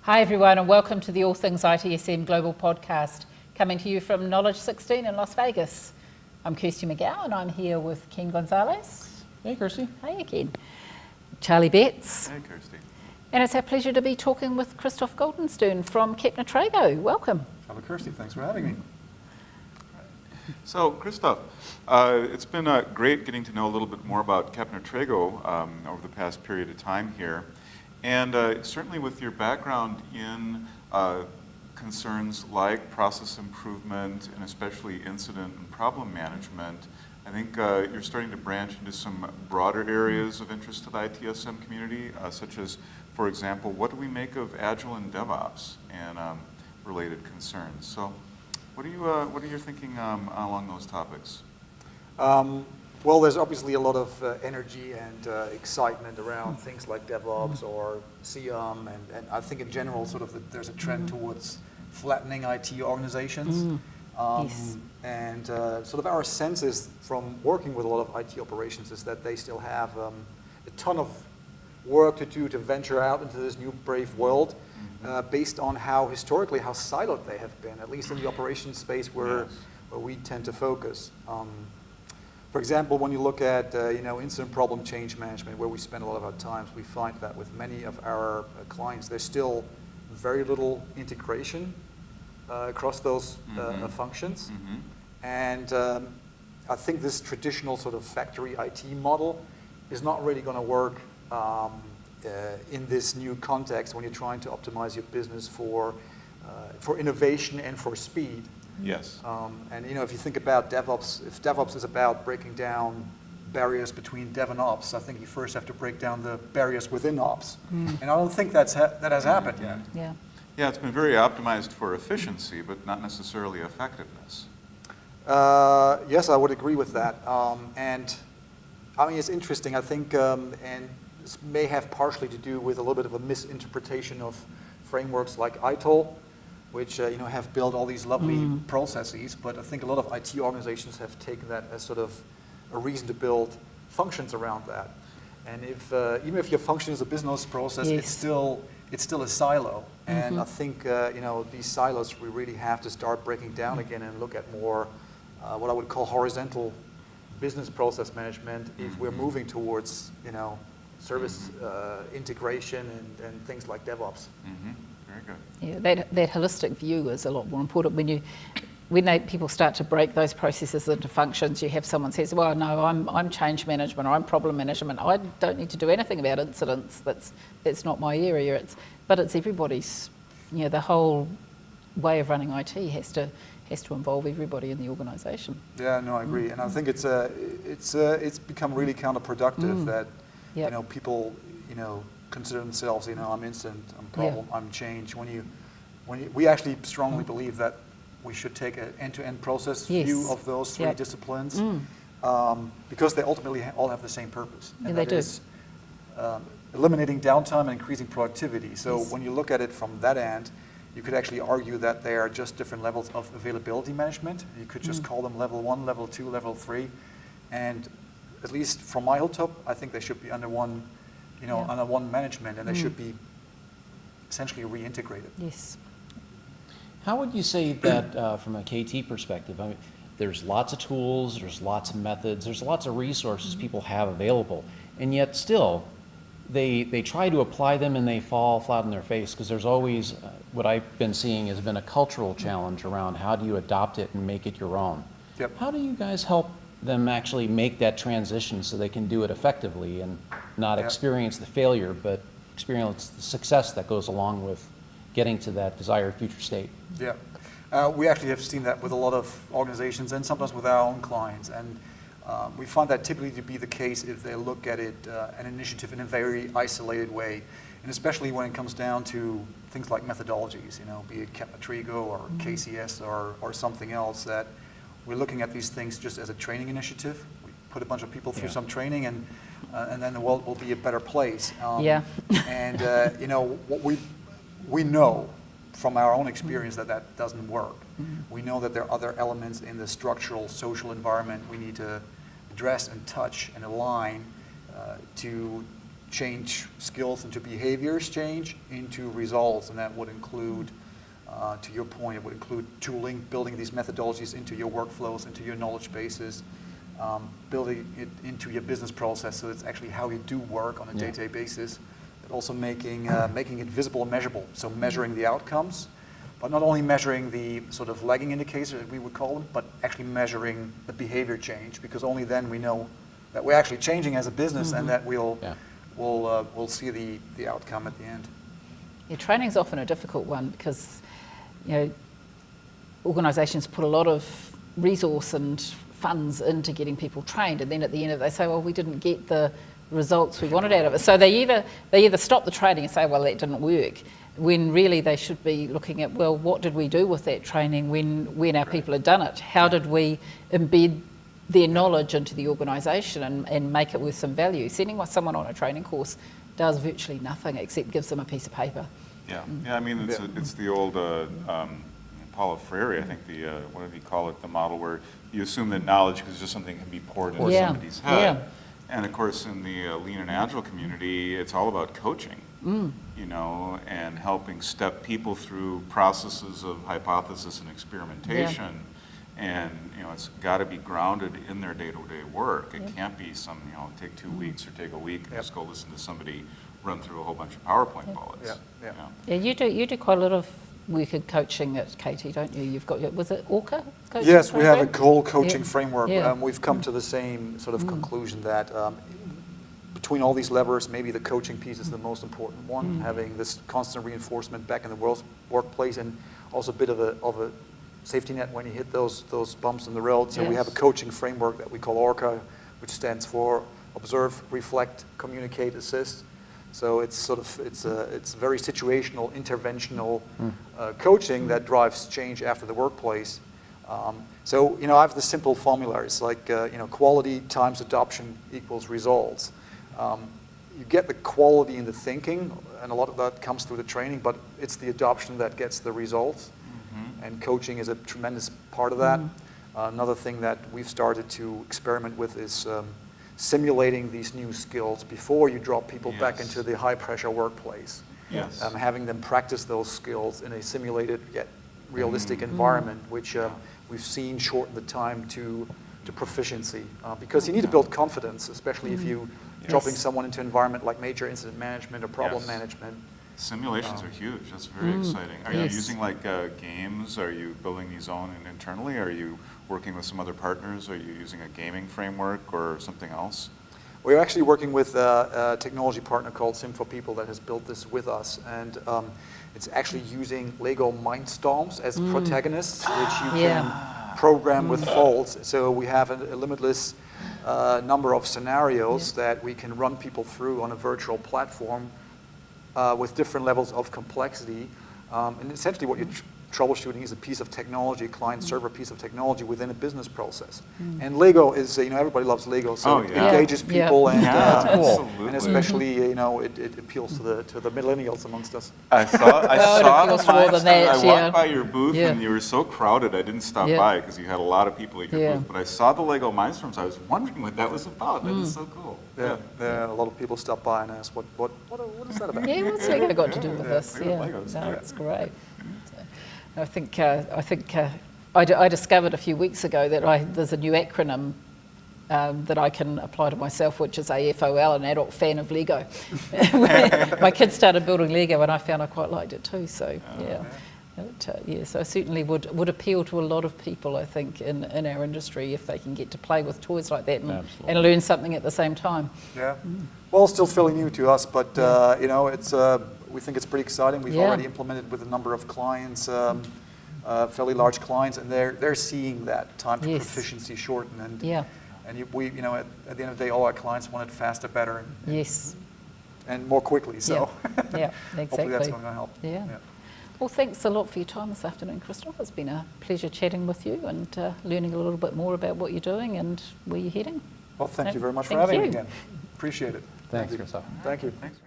Hi everyone, and welcome to the All Things ITSM Global Podcast, coming to you from Knowledge 16 in Las Vegas. I'm Kirsty McGowan, and I'm here with Ken Gonzalez. Hey Kirsty. Hey Ken. Charlie Betts. Hey Kirsty. And it's our pleasure to be talking with Christoph Goldenstern from Tregoe. Welcome. Hello Kirsty, thanks for having me. So Christoph, it's been great getting to know a little bit more about Tregoe over the past period of time here. And certainly with your background in concerns like process improvement and especially incident and problem management, I think you're starting to branch into some broader areas of interest to the ITSM community, such as, for example, what do we make of Agile and DevOps and related concerns? So what are you thinking along those topics? Well, there's obviously a lot of energy and excitement around things like DevOps or CM, and I think in general, there's a trend towards flattening IT organizations. Yes. And our sense is from working with a lot of IT operations is that they still have a ton of work to do to venture out into this new brave world, based on how historically how siloed they have been, at least in the operations space where we tend to focus. For example, when you look at incident problem change management, where we spend a lot of our time, we find that with many of our clients, there's still very little integration across those functions. And I think this traditional sort of factory IT model is not really going to work in this new context when you're trying to optimize your business for innovation and for speed. Yes. And if you think about DevOps, if DevOps is about breaking down barriers between Dev and Ops, I think you first have to break down the barriers within Ops. And I don't think that has happened yet. Yeah. Yeah, it's been very optimized for efficiency, but not necessarily effectiveness. Yes, I would agree with that. And I mean, it's interesting. I think, and this may have partially to do with a little bit of a misinterpretation of frameworks like ITIL, which have built all these lovely processes, but I think a lot of IT organizations have taken that as sort of a reason to build functions around that. And if even if your function is a business process, it's still a silo. And I think these silos we really have to start breaking down again and look at more what I would call horizontal business process management if we're moving towards service integration and things like DevOps. Very good. Yeah, that holistic view is a lot more important. When people start to break those processes into functions, you have someone says, well, no, I'm change management or I'm problem management. I don't need to do anything about incidents. That's not my area. But it's everybody's, the whole way of running IT has to involve everybody in the organisation. Yeah, no, I agree. And I think it's become really counterproductive that people consider themselves, I'm incident, I'm problem, I'm change. We actually strongly believe that we should take an end-to-end process view of those three disciplines, because they ultimately all have the same purpose, and that is eliminating downtime and increasing productivity. So when you look at it from that end, you could actually argue that they are just different levels of availability management. You could just call them level 1, level 2, level 3, and at least from my hilltop, I think they should be under one under one management, and they should be essentially reintegrated. Yes. How would you say that from a KT perspective? I mean, there's lots of tools, there's lots of methods, there's lots of resources people have available, and yet still, they try to apply them and they fall flat on their face because there's always, what I've been seeing has been a cultural challenge around how do you adopt it and make it your own. Yep. How do you guys help them actually make that transition so they can do it effectively and not experience the failure, but experience the success that goes along with getting to that desired future state? Yeah, we actually have seen that with a lot of organizations and sometimes with our own clients, and we find that typically to be the case if they look at it, an initiative in a very isolated way, and especially when it comes down to things like methodologies, be it Tregoe or KCS or something else, that we're looking at these things just as a training initiative. We put a bunch of people through some training, and then the world will be a better place. And what we know from our own experience that doesn't work. We know that there are other elements in the structural social environment we need to address and touch and align to change skills into behaviors change into results, and that would include, to your point, it would include tooling, building these methodologies into your workflows, into your knowledge bases, building it into your business process so it's actually how you do work on a day-to-day basis, but also making it visible and measurable, so measuring the outcomes, but not only measuring the sort of lagging indicators that we would call them, but actually measuring the behavior change, because only then we know that we're actually changing as a business and that we'll see the outcome at the end. Yeah, training is often a difficult one because, organisations put a lot of resource and funds into getting people trained, and then at the end of it they say, well, we didn't get the results we wanted out of it. So they either stop the training and say, well, that didn't work, when really they should be looking at, well, what did we do with that training when our people had done it? How did we embed their knowledge into the organisation and make it with some value? Sending someone on a training course does virtually nothing except gives them a piece of paper. Yeah, I mean, it's the old Paulo Freire, I think what did he call it, the model where you assume that knowledge is just something that can be poured into somebody's head. Yeah. And of course, in the lean and agile community, it's all about coaching, and helping step people through processes of hypothesis and experimentation. Yeah. And it's got to be grounded in their day-to-day work. It can't be some, take 2 weeks or take a week and just go listen to somebody run through a whole bunch of PowerPoint bullets. Yeah, you do quite a lot of work in coaching at KT, don't you? You've got was it Orca coaching Yes, program? we have a whole coaching framework. Yeah. We've come to the same sort of conclusion that between all these levers, maybe the coaching piece is the most important one, having this constant reinforcement back in the workplace, and also a bit of a safety net when you hit those bumps in the road. So we have a coaching framework that we call ORCA, which stands for Observe, Reflect, Communicate, Assist. So it's very situational, interventional coaching that drives change after the workplace. So I have the simple formula. It's like quality times adoption equals results. You get the quality in the thinking, and a lot of that comes through the training, but it's the adoption that gets the results. And coaching is a tremendous part of that. Another thing that we've started to experiment with is simulating these new skills before you drop people back into the high-pressure workplace. Yes. Having them practice those skills in a simulated yet realistic environment, which we've seen shorten the time to proficiency. Because you need to build confidence, especially if you dropping someone into an environment like major incident management or problem management. Simulations are huge. That's very exciting. Are you using games? Are you building these own internally? Are you working with some other partners? Are you using a gaming framework or something else? We're actually working with a technology partner called Sim for People that has built this with us, and it's actually using Lego Mindstorms as protagonists, which you can program with faults. So we have a limitless number of scenarios that we can run people through on a virtual platform with different levels of complexity. And essentially what you're troubleshooting is a piece of technology, a client-server piece of technology within a business process. And Lego is, everybody loves Lego, so it engages people, and and especially, it appeals to the millennials amongst us. I saw the Mindstorm. I walked yeah. by your booth and you were so crowded. I didn't stop by because you had a lot of people at your booth. But I saw the Lego Mindstorms. I was wondering what that was about. That is so cool. Yeah, a lot of people stop by and ask, what is that about? Yeah, what's Lego got to do with this? Legos. No, it's great. I think I discovered a few weeks ago that there's a new acronym that I can apply to myself, which is AFOL, an adult fan of Lego. My kids started building Lego, and I found I quite liked it too. So so I certainly would appeal to a lot of people, I think, in our industry if they can get to play with toys like that and learn something at the same time. Yeah. Well, it's still fairly new to us, but it's we think it's pretty exciting. We've already implemented with a number of clients, fairly large clients, and they're seeing that time to proficiency shorten. And we at the end of the day, all our clients want it faster, better, and more quickly. So exactly. Hopefully that's going to help. Yeah. Well, thanks a lot for your time this afternoon, Christoph. It's been a pleasure chatting with you and learning a little bit more about what you're doing and where you're heading. Well, thank you very much for having me again. Appreciate it. Thanks, Christoph. Thank you. Thanks.